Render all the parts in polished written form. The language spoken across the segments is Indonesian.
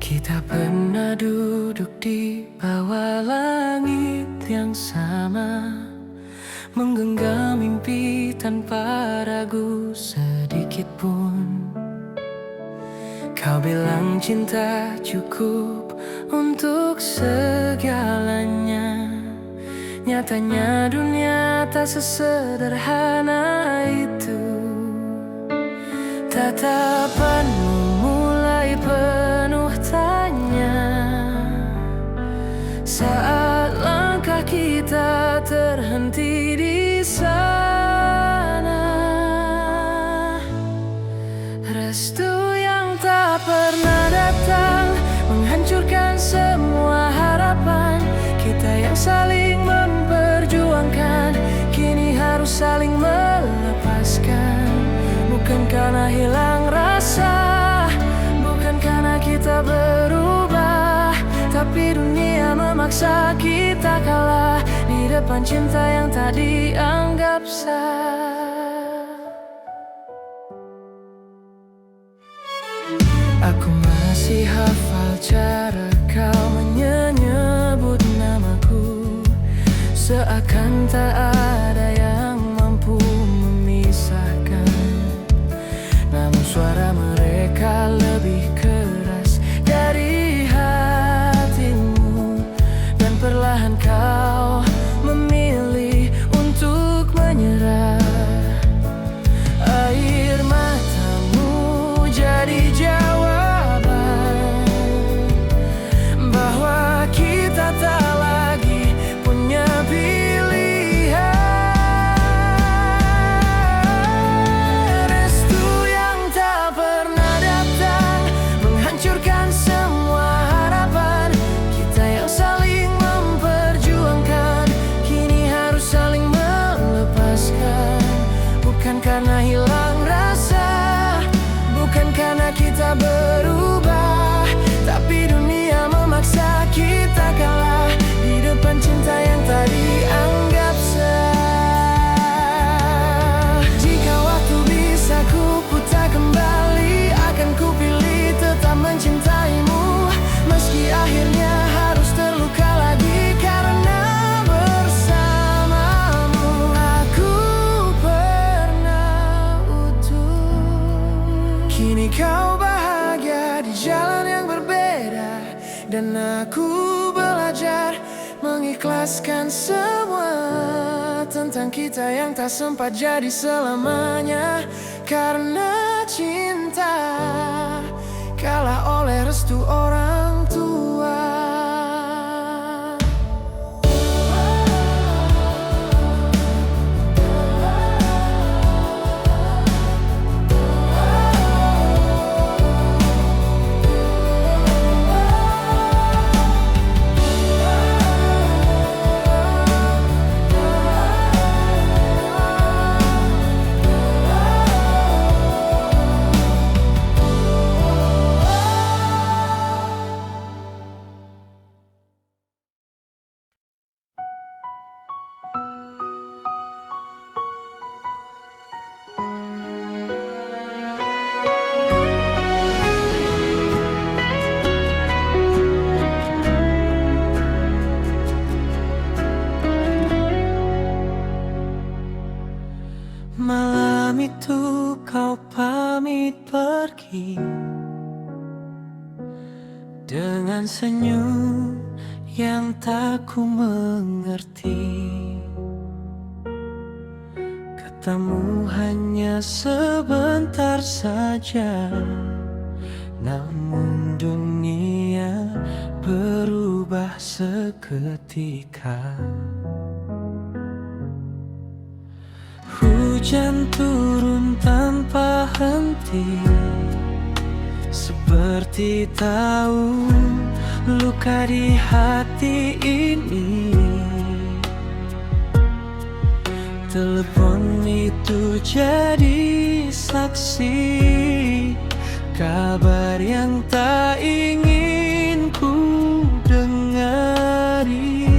Kita pernah duduk di bawah langit yang sama, menggenggam mimpi tanpa ragu sedikit pun. Kau bilang cinta cukup untuk segalanya. Nyatanya dunia tak sesederhana itu. Tatapanmu mulai penuh tanya saat langkah kita terhenti di sana. Restu yang tak pernah datang menghancurkan semua harapan. Kita yang saling memperjuangkan kini harus saling melepaskan. Bukan karena hilang rasa, bukan karena kita berubah, tapi dunia memaksa kita kalah di depan cinta yang tak dianggap sah. Aku masih hafal cara kau menyebut namaku, seakan tak ada yang mampu memisahkan. Namun suara mereka lebih keras dari hatimu, dan perlahan kau memilih untuk menyerah. Air matamu jadi jawaban bahwa kita tak lagi punya pilihan. Restu yang tak pernah datang menghancurkan semua harapan. Kita yang saling memperjuangkan kini harus saling melepaskan. Bukan karena hilang rasa, bukan karena kita berubah, tapi dunia memaksa kita kalah di depan cinta yang tak dianggap sah. Jika waktu bisa ku putar kembali, akan ku pilih tetap mencintaimu, meski akhirnya harus terluka lagi karena bersamamu. Aku pernah utuh, kini kau bahagia di jalan yang berbeda, dan aku belajar mengikhlaskan semua tentang kita yang tak sempat jadi selamanya. Karena cinta kalah oleh restu orang tua. Malam itu kau pamit pergi dengan senyum yang tak ku mengerti. Katamu hanya sebentar saja, namun dunia berubah seketika. Hujan turun tanpa henti, seperti tahu luka di hati ini. Telepon itu jadi saksi, kabar yang tak ingin ku dengari.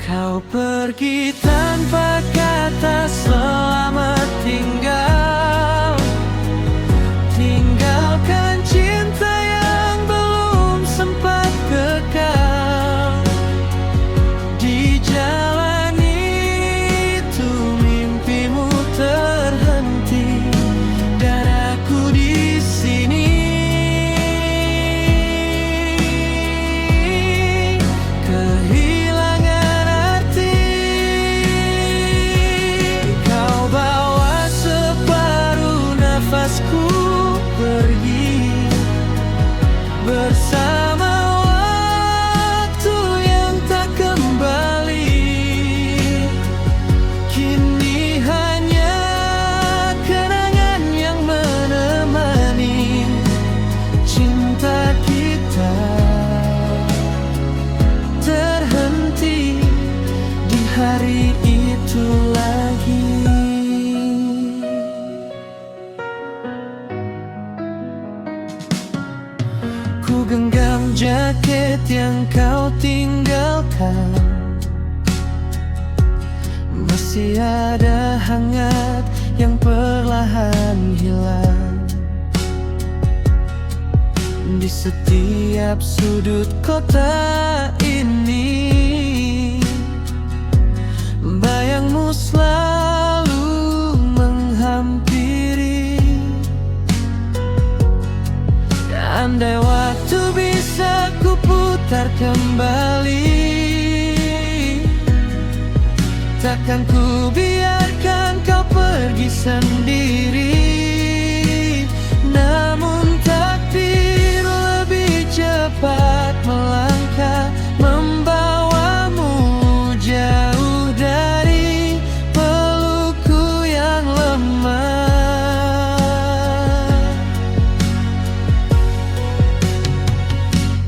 Kau pergi tanpa kata selamat tinggal, tinggalkan cinta yang genggam jaket yang kau tinggalkan. Masih ada hangat yang perlahan hilang di setiap sudut kota ini. Bayangmu selalu menghampiri. Andai waktu bisa kuputar kembali, takkan ku biarkan kau pergi sendiri. Namun takdir lebih cepat melangkah, membawamu jauh dari pelukku yang lemah.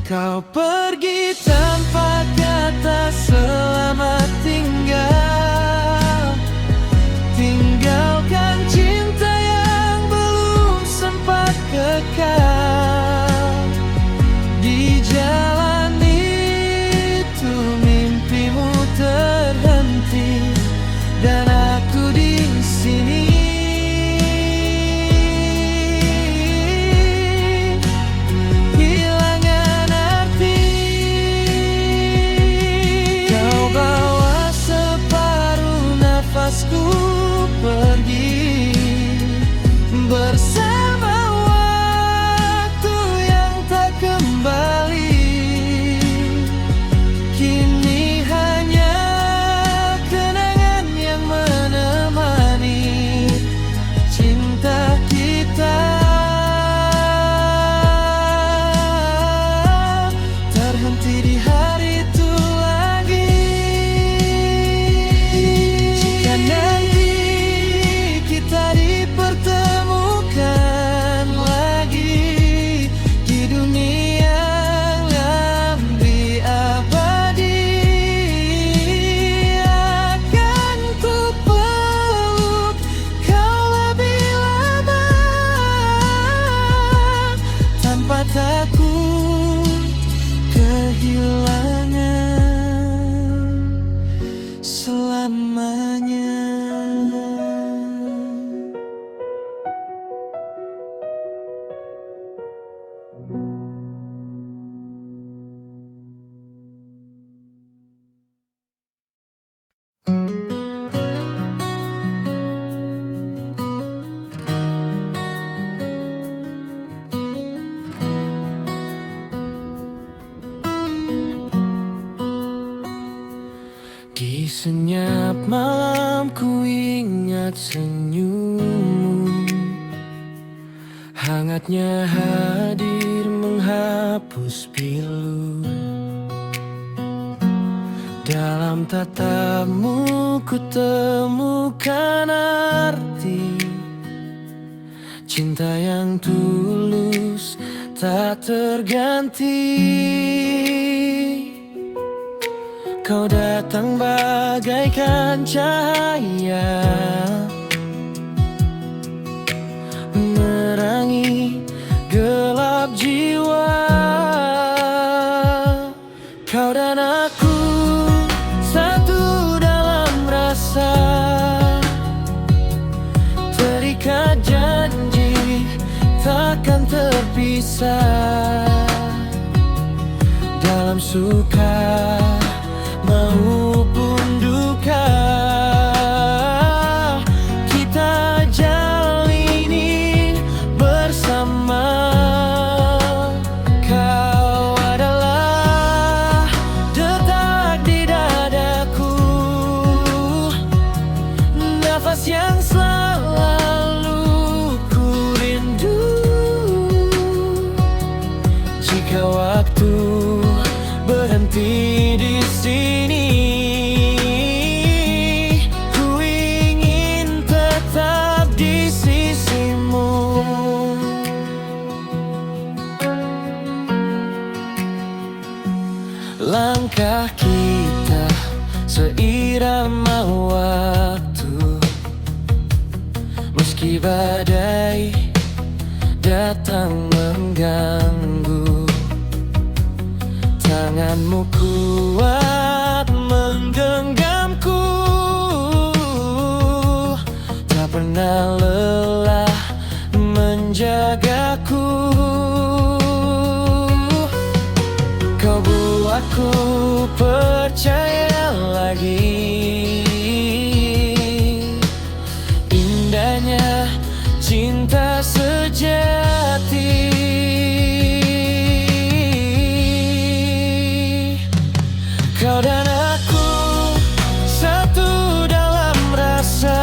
Kau pergi tanpa kata selamat tinggal. Tinggalkan cinta yang belum sempat kekal. Di jalan itu mimpimu terhenti, dan aku di sini. Kehilangan arti. Kau bawa separuh nafasku pergi bersama waktu yang tak kembali. Kini hanya kenangan yang menemani cinta kita. Terhenti di hari itu lagi. Jika nanti kita dipertemukan lagi di dunia yang lebih abadi, akan ku peluk kau lebih lama tanpa takut kehilangan selamanya. Di senyap malam ku ingat senyummu, hangatnya hadir menghapus pilu. Dalam tatapmu ku temukan arti cinta yang tulus tak terganti. Kau datang bagaikan cahaya, menerangi gelap jiwa. Kau dan aku satu dalam rasa, terikat janji takkan terpisah. Dalam suka maupun duka, kita jalani bersama. Kau adalah detak di dadaku, nafas yang selalu ku rindu. Jika waktu berhenti di sini, ku ingin tetap di sisimu. Langkah kita seirama waktu, meski badai datang mengganggu. Tanganmu kuat menggenggamku, tak pernah lelah menjagaku. Kau buatku percaya lagi indahnya cinta sejati. Kau dan aku satu dalam rasa,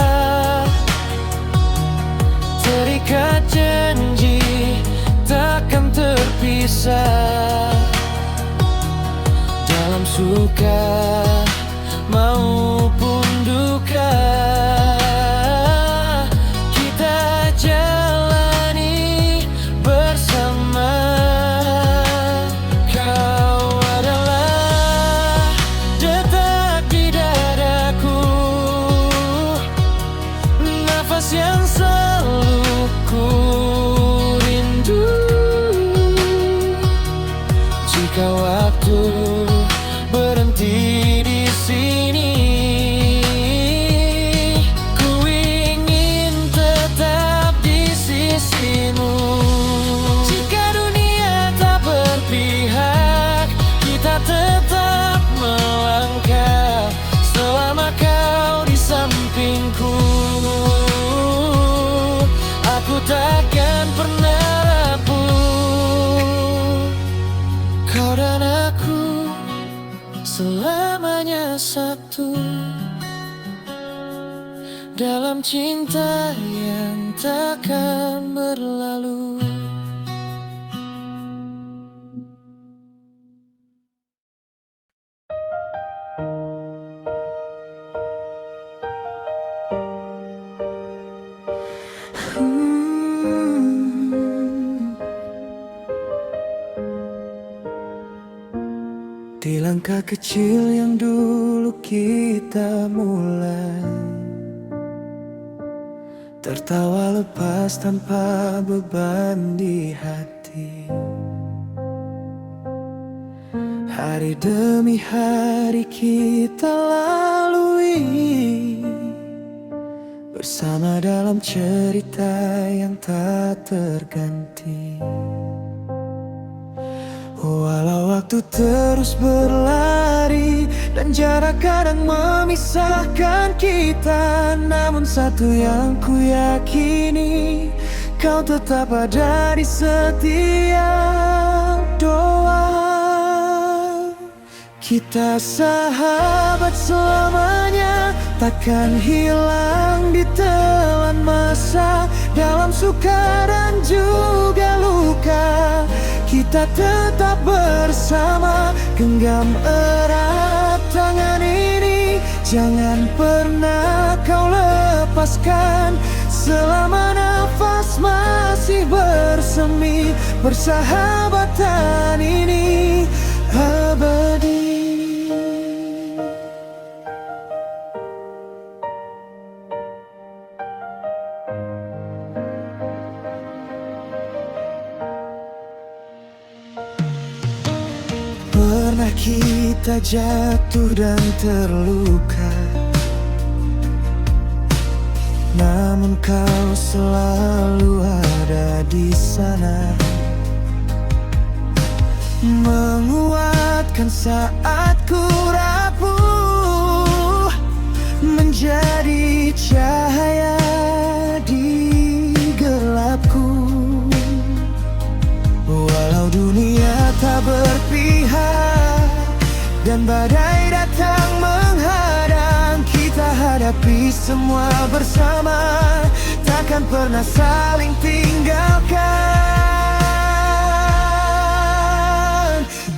terikat janji takkan terpisah. Dalam suka maupun duka, kita jalani bersama. Kau adalah detak di dadaku, nafas yang selalu ku rindu. Jika waktu berhenti di sini, ku ingin tetap di sisimu. Jika dunia tak berpihak, kita tetap melangkah selama kau di sampingku. Aku takkan pernah rapuh. Kau dan aku selamanya satu dalam cinta yang takkan berlalu. Di langkah kecil yang dulu kita mulai, tertawa lepas tanpa beban di hati. Hari demi hari kita lalui bersama dalam cerita yang tak terganti. Walau waktu terus berlari dan jarak kadang memisahkan kita, namun satu yang ku yakini, kau tetap ada di setiap doa. Kita sahabat selamanya, takkan hilang di telan masa. Dalam suka dan juga luka, kita tetap bersama. Genggam erat tangan ini, jangan pernah kau lepaskan. Selama nafas masih bersemi, persahabatan ini abadi. Pernah kita jatuh dan terluka, namun kau selalu ada di sana, menguatkan saat ku rapuh, menjadi cahaya di gelapku. Walau dunia tak berpihak dan badai datang menghadang, kita hadapi semua bersama, takkan pernah saling tinggalkan.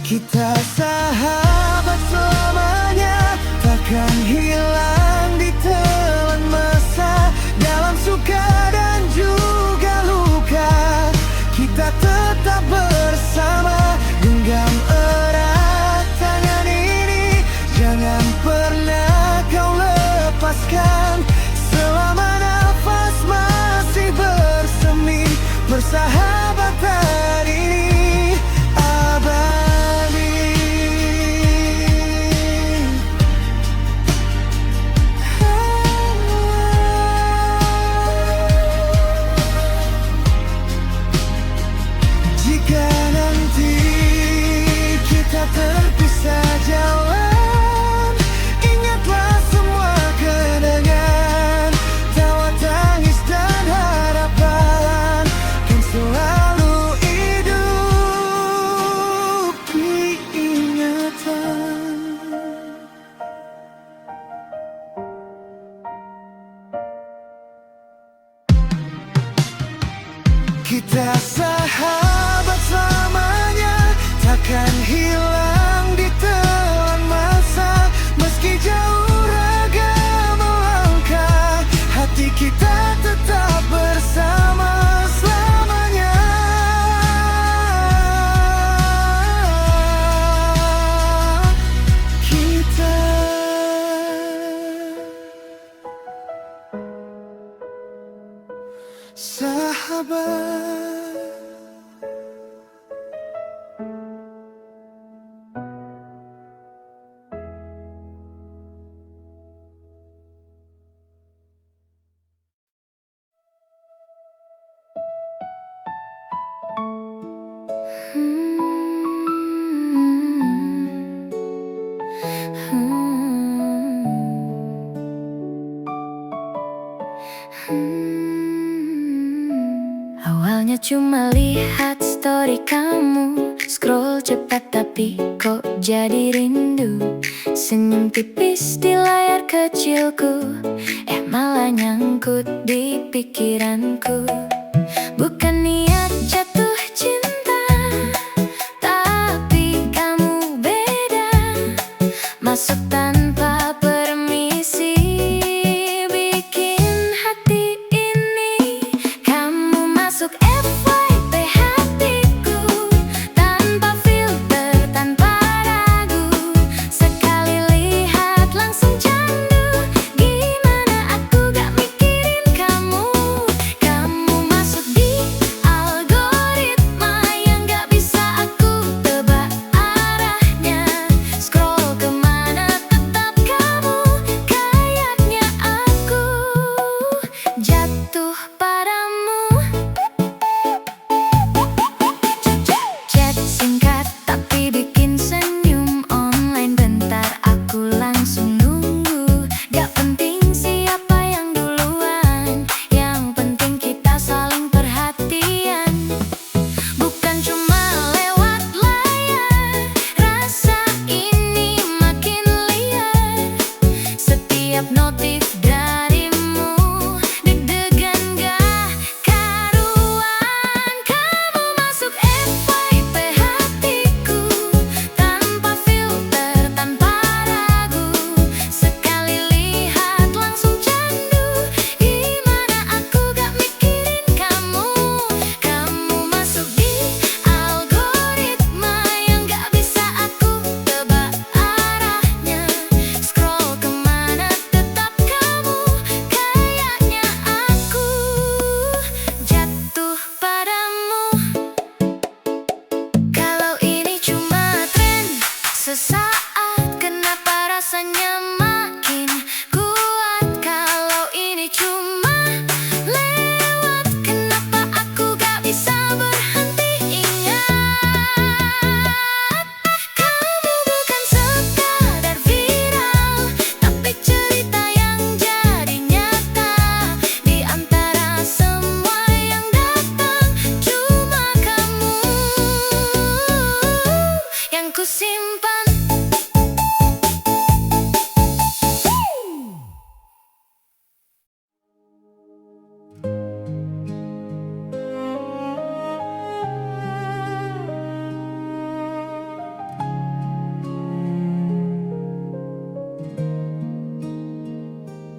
Kita sahabat selamanya, takkan hilang di telan masa. Dalam suka dan juga luka, kita tetap bersama. Genggam erat tangan ini, jangan pernah kau lepaskan. Selama nafas masih bersemi, persahabatan ini abadi. Jika nanti kita terpisah jalan, ingatlah semua kenangan, tawa, tangis, dan harapan kan selalu hidup di ingatan. Kita sahabat selamanya, takkan hilang di telan masa. Meski jauh raga melangkah, hati kita tetap bersama selamanya. Kita sahabat. Awalnya cuma lihat story kamu, scroll cepat tapi kok jadi rindu. Senyum tipis di layar kecilku, malah nyangkut di pikiranku. Bukan niat jatuh cinta, tapi kamu beda. Masuk tanpa permisi, bikin hati ini. Kamu masuk FYP hatiku, tanpa filter, tanpa ragu. Sekali lihat langsung candu, gimana aku gak mikirin kamu. Kamu masuk di algoritma yang gak bisa aku tebak arahnya. Scroll kemana tetap kamu, kayaknya aku jatuh padamu. Chat singkat tapi bikin senyum, online bentar aku langsung nunggu. Gak penting siapa yang duluan, yang penting kita saling perhatian. Bukan cuma lewat layar, rasa ini makin liar. Setiap notif darimu, deg-degan gak karuan. Kamu masuk FYP hatiku, tanpa filter, tanpa ragu. Sekali lihat langsung candu, gimana aku gak mikirin kamu. Kamu masuk di algoritma yang gak bisa aku tebak arahnya. Scroll kemana tetap kamu, kayaknya aku jatuh padamu. Kalau ini cuma tren sesaat, kenapa rasanya makin kuat? Kalau ini cuma lewat, kenapa aku gak bisa berhenti ingat? Kamu bukan sekadar viral, tapi cerita yang jadi nyata. Di antara semua yang datang, cuma kamu yang kusimpan.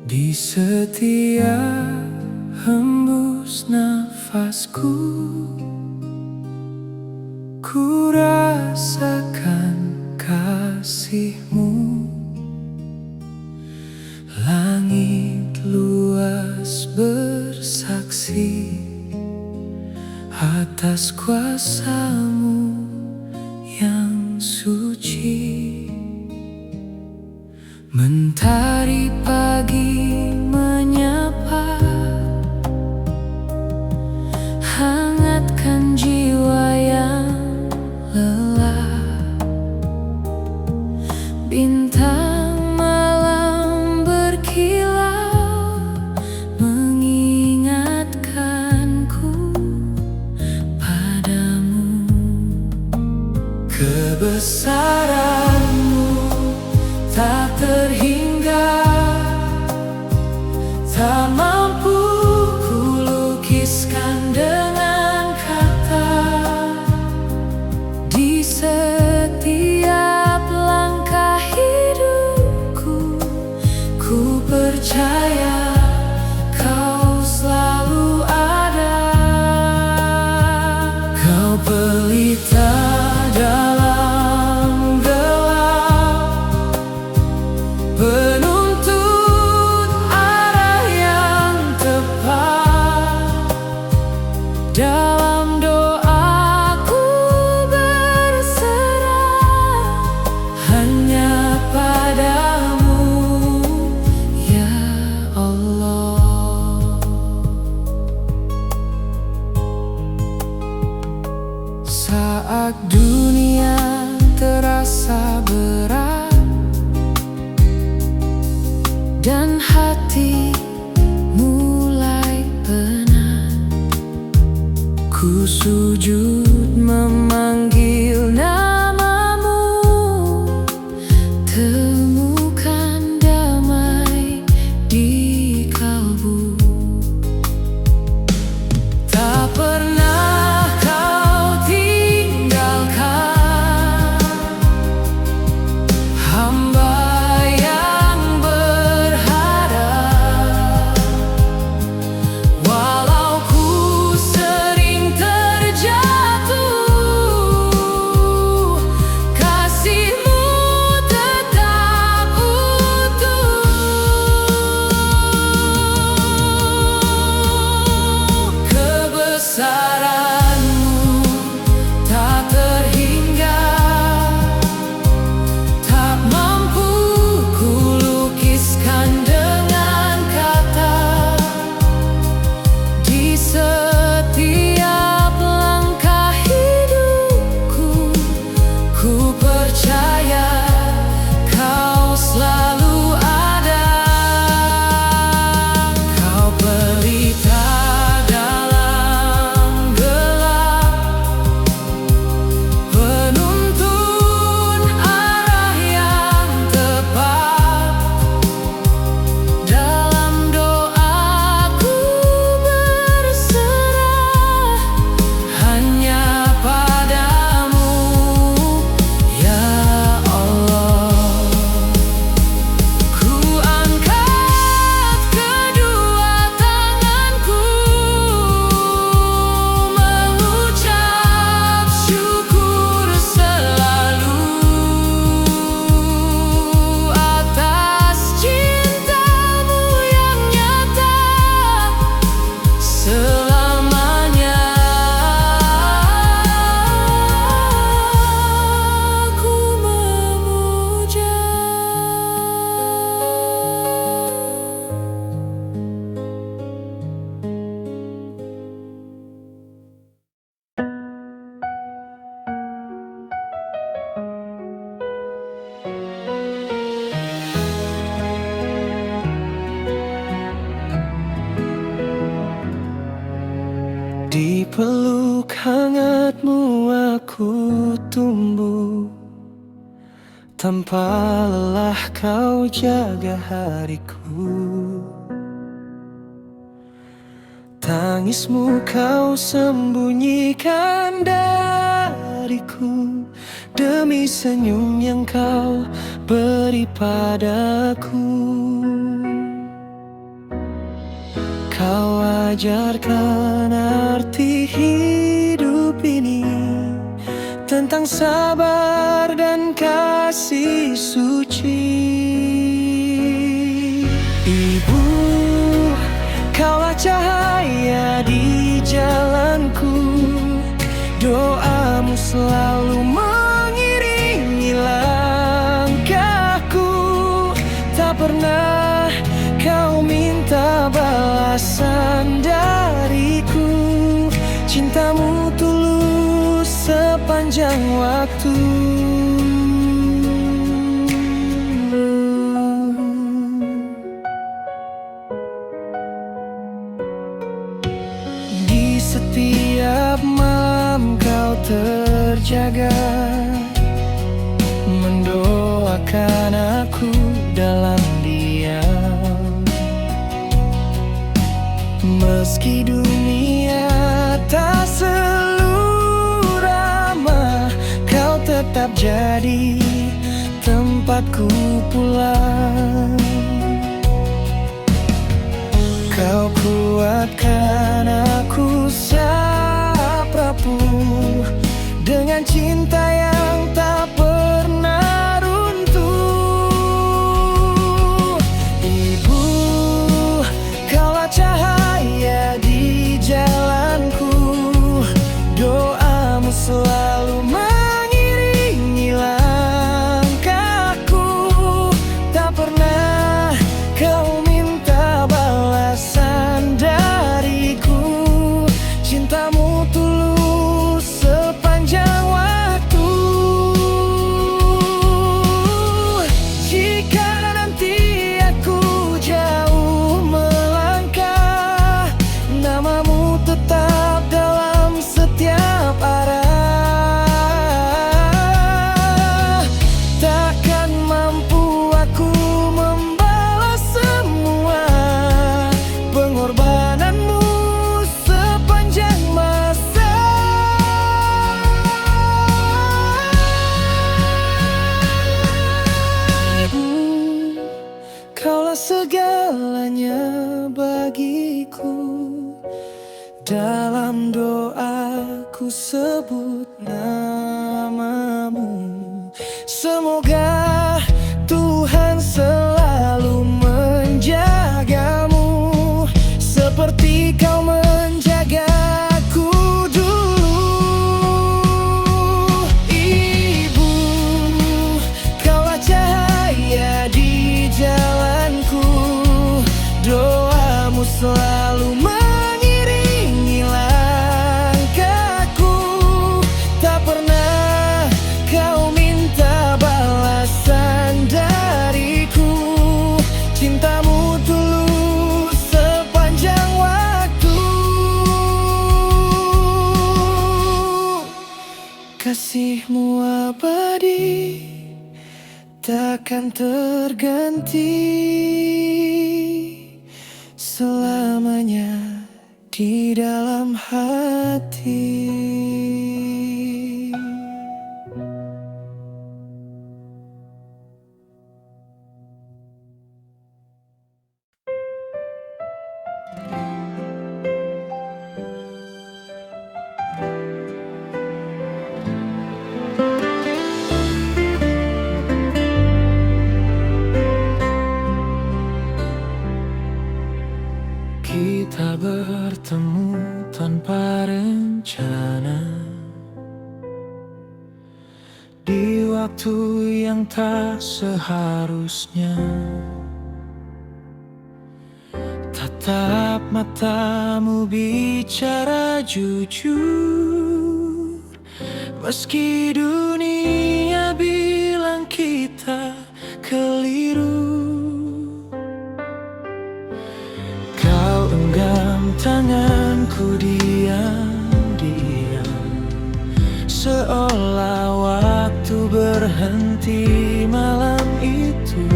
Di setiap hembus nafasku, ku rasakan kasihmu. Langit luas bersaksi atas kuasamu yang suci. Mentari pagi menyapa, hangatkan jiwa yang Kebesaranmu tak terhingga, tak mampu kulukiskan dengan kata. Di setiap langkah hidupku, ku percaya Kau selalu ada. Kau pelita dalam gelap, penuntun arah yang tepat. Dalam doaku berserah hanya padamu, ya Allah. Saat dunia terasa berat dan hati mulai penat, ku sujud memanggil namamu, temukan damai di kalbu. Tak pernah Kau tinggalkan hamba yang berharap. Walau ku sering terjatuh, kasih-Mu tetap utuh. Kebesaran-Mu tak terhingga, tak mampu kulukiskan dengan kata. Di setiap langkah hidupku, ku percaya Kau selalu ada. Kau pelita dalam gelap, penuntun arah yang tepat. Dalam doaku berserah hanya padamu, ya Allah. Ku angkat kedua tanganku, mengucap syukur selalu atas cinta-Mu yang nyata selamanya. Ku memuja. Di peluk hangat-Mu aku tumbuh, tanpa lelah Kau jaga hariku. Tangis-Mu Kau sembunyikan dariku, demi senyum yang Kau beri padaku. Kau ajarkan arti hidup ini, tentang sabar dan kasih suci. Ibu, Kaulah cahaya di jalanku, doa-Mu selalu mengiringi langkahku. Tak pernah Kau minta balasan dariku, cinta-Mu tulus sepanjang waktu. Di setiap malam Kau terjaga, jadi tempatku pulang. Kau kuatkan aku saat rapuh dengan cinta yang tak pernah runtuh. Ibu, kaulah cahaya di jalanku, doamu selalu mengiringi langkahku. Tak pernah kau minta balasan dariku, cintamu tulus sepanjang waktu. Jika nanti aku jauh melangkah, namamu tetap dalam setiap arah. Takkan mampu aku membalas semua pengorbananmu sepanjang masa. Kaulah segalanya bagiku, dalam doaku sebut namamu. Semoga Tuhan selalu menjagamu seperti kau menjagaku dulu. Ibu, kaulah cahaya di jalanku, doamu selalu mengiringi langkahku. Tak pernah kau minta balasan dariku, cintamu tulus sepanjang waktu. Kasihmu abadi, takkan terganti, selamanya di dalam hati. Kita bertemu tanpa rencana di waktu yang tak seharusnya. Tatap matamu bicara jujur, meski dunia bilang kita keliru. Kau genggam tanganku diam-diam, seolah waktu berhenti malam itu.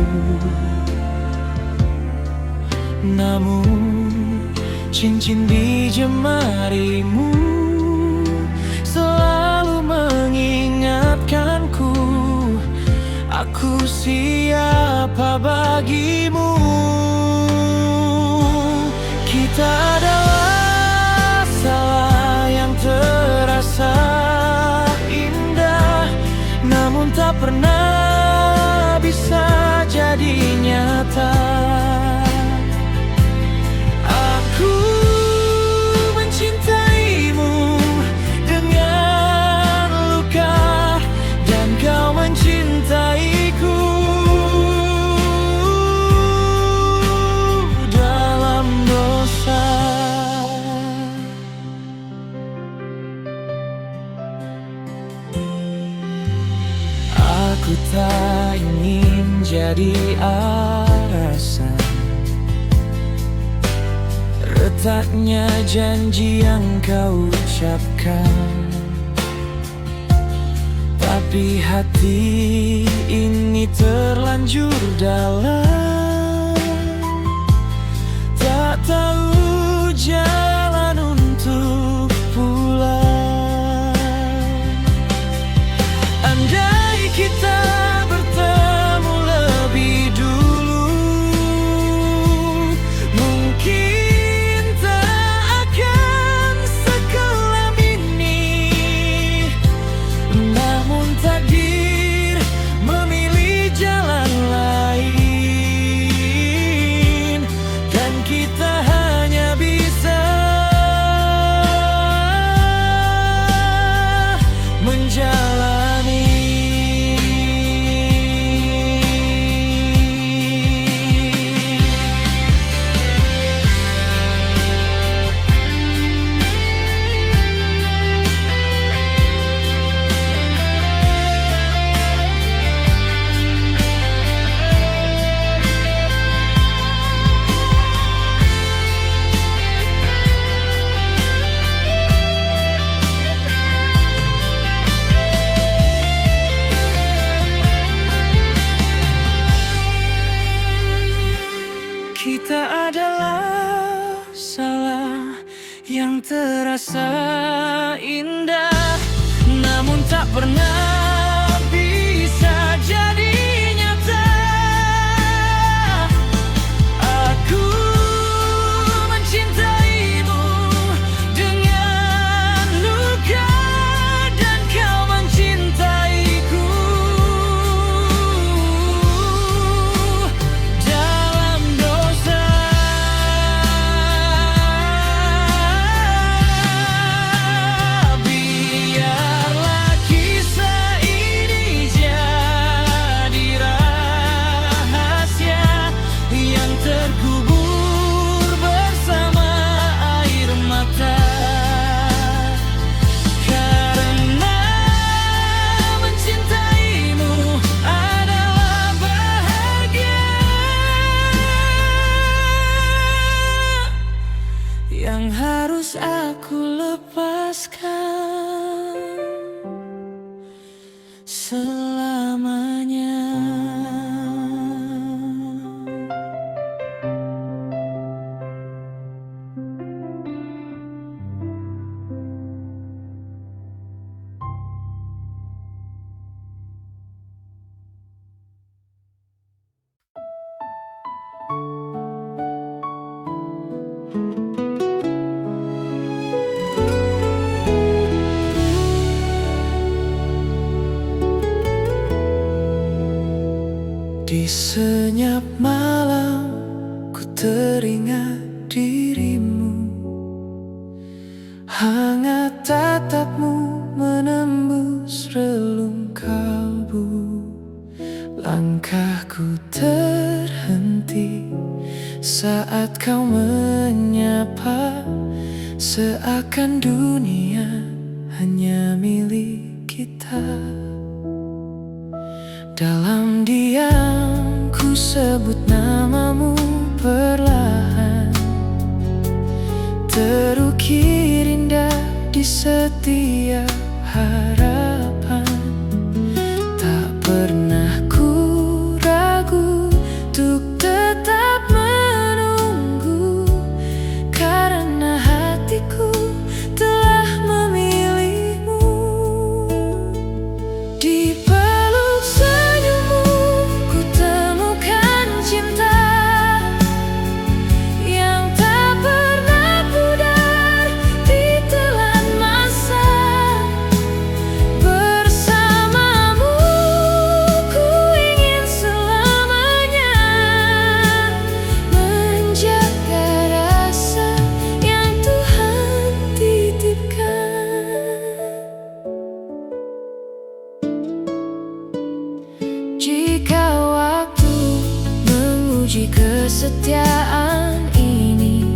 Namun cincin di jemarimu selalu mengingatkanku, aku siapa bagimu. Kita adalah salah yang terasa indah, namun tak pernah bisa jadi nyata. Aku mencintaimu dengan luka, dan kau mencintaiku dalam dosa. Aku tak ingin jadi alasan retaknya janji yang kau ucapkan, tapi hati ini terlanjur dalam, tak tahu jalan untuk pulang. Andai kita pernah bisa jadi nyata. Aku mencintaimu dengan luka dan kau mencintaiku dalam dosa. Biarlah kisah ini jadi rahasia yang terkubur bersama air mata. Karena mencintaimu adalah bahagia yang harus aku lepaskan selamanya. Di senyap malam ku teringat dirimu, hangat tatapmu menembus relung kalbu. Langkahku terhenti saat kau menyapa, seakan dunia hanya milik kita. Dalam diam ku sebut namamu perlahan, terukir indah di setiap harapan. Tak pernah ku ragu untuk tetap menunggu, karena hatiku telah memilihmu. Di peluk senyummu ku temukan cinta yang tak pernah pudar ditelan masa. Bersamamu ku ingin selamanya menjaga rasa yang Tuhan titipkan. Jika waktu menguji kesetiaan ini,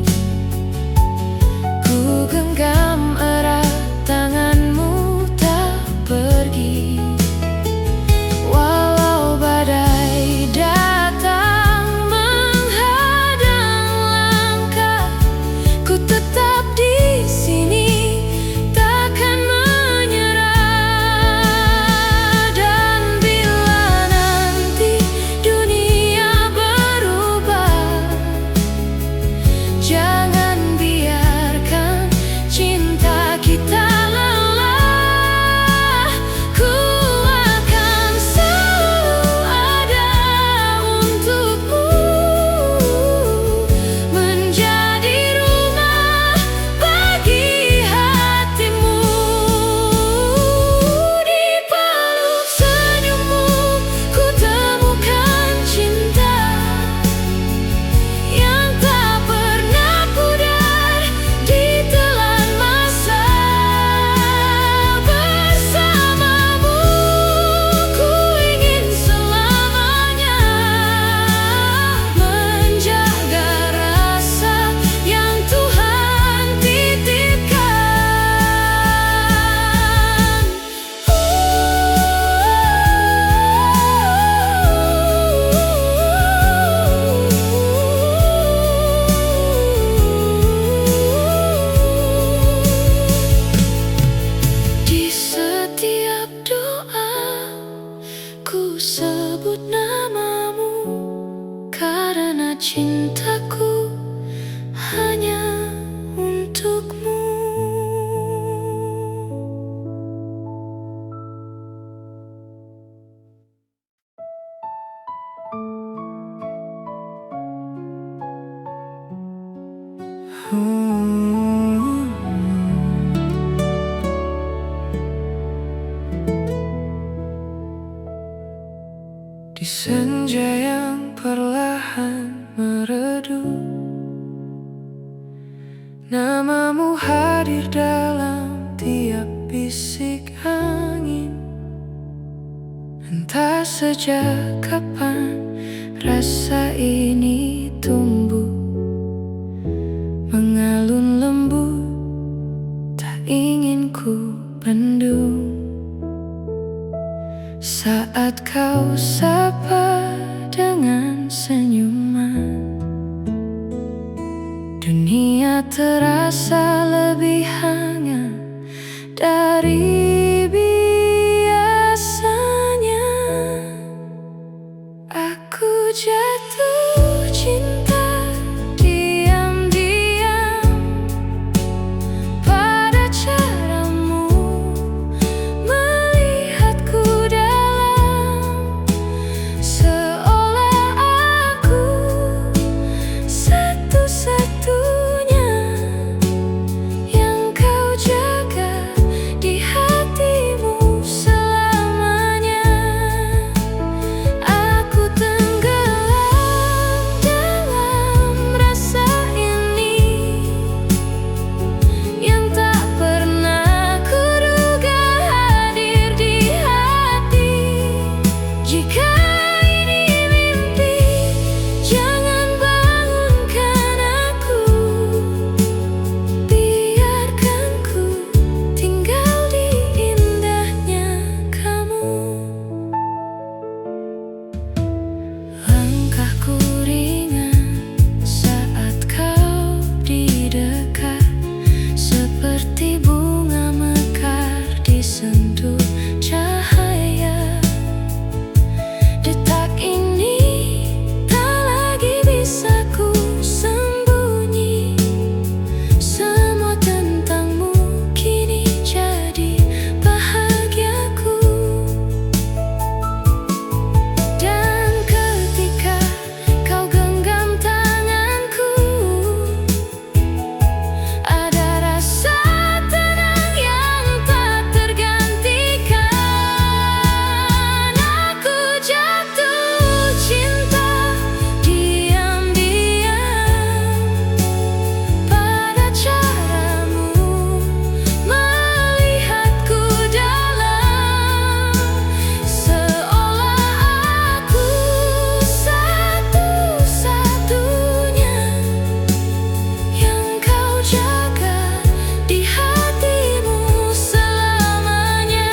ku genggam erat tanganmu tak pergi. Walau badai datang menghadang langkah, ku tetap di sini, takkan menyerah. Dan bila nanti dunia berubah, jangan biarkan cinta kita lelah. Ku akan selalu ada untukmu, menjadi rumah bagi hatimu. Di peluk senyummu ku temukan cinta yang tak pernah pudar ditelan masa. Bersamamu ku ingin selamanya menjaga rasa yang Tuhan titipkan. Di setiap doa ku sebut namamu, karena cintaku hanya untukmu. Di senja yang perlahan meredup, namamu hadir dalam tiap bisik angin. Entah sejak kapan rasa ini tumbuh, mengalun lembut, tak ingin ku bendung. Saat kau sapa dengan senyuman, dunia terasa lebih hangat dari biasanya. Aku jatuh cinta diam-diam pada caramu melihatku dalam, seolah aku satu-satunya yang kau jaga di hatimu selamanya. Aku tenggelam dalam rasa ini yang tak pernah kuduga hadir di hati. Jika ini mimpi, jangan bangunkan aku. Biarkan ku tinggal di indahnya kamu. Langkahku ringan saat kau di dekat, seperti bunga mekar disentuh cahaya. Detak ini tak lagi bisa ku sembunyi, semua tentangmu kini jadi bahagiaku. Dan ketika kau genggam tanganku, ada rasa tenang yang tak tergantikan. Aku jatuh cinta diam-diam pada caramu melihatku dalam, seolah aku satu-satunya yang kau jaga di hatimu selamanya.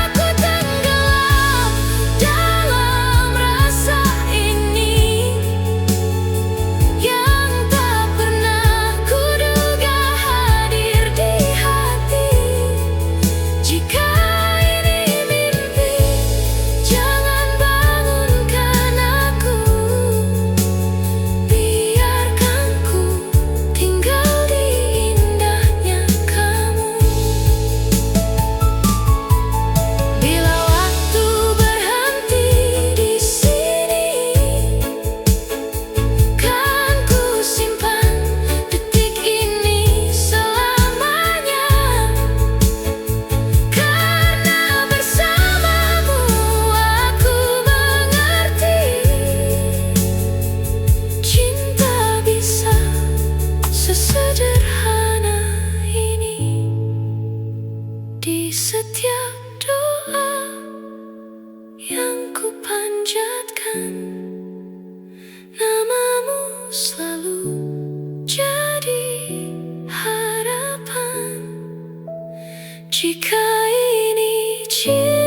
Aku tenggelam dalam rasa ini yang tak pernah kuduga hadir di hati. Jika ini mimpi, jangan bangunkan aku. Biarkan ku tinggal di indahnya kamu. Bila waktu berhenti di sini, kan ku simpan detik ini selamanya. Karena bersamamu aku mengerti, cinta bisa sesederhana ini. Di setiap doa yang ku panjatkan, namamu selalu jadi harapan. Jika ini cinta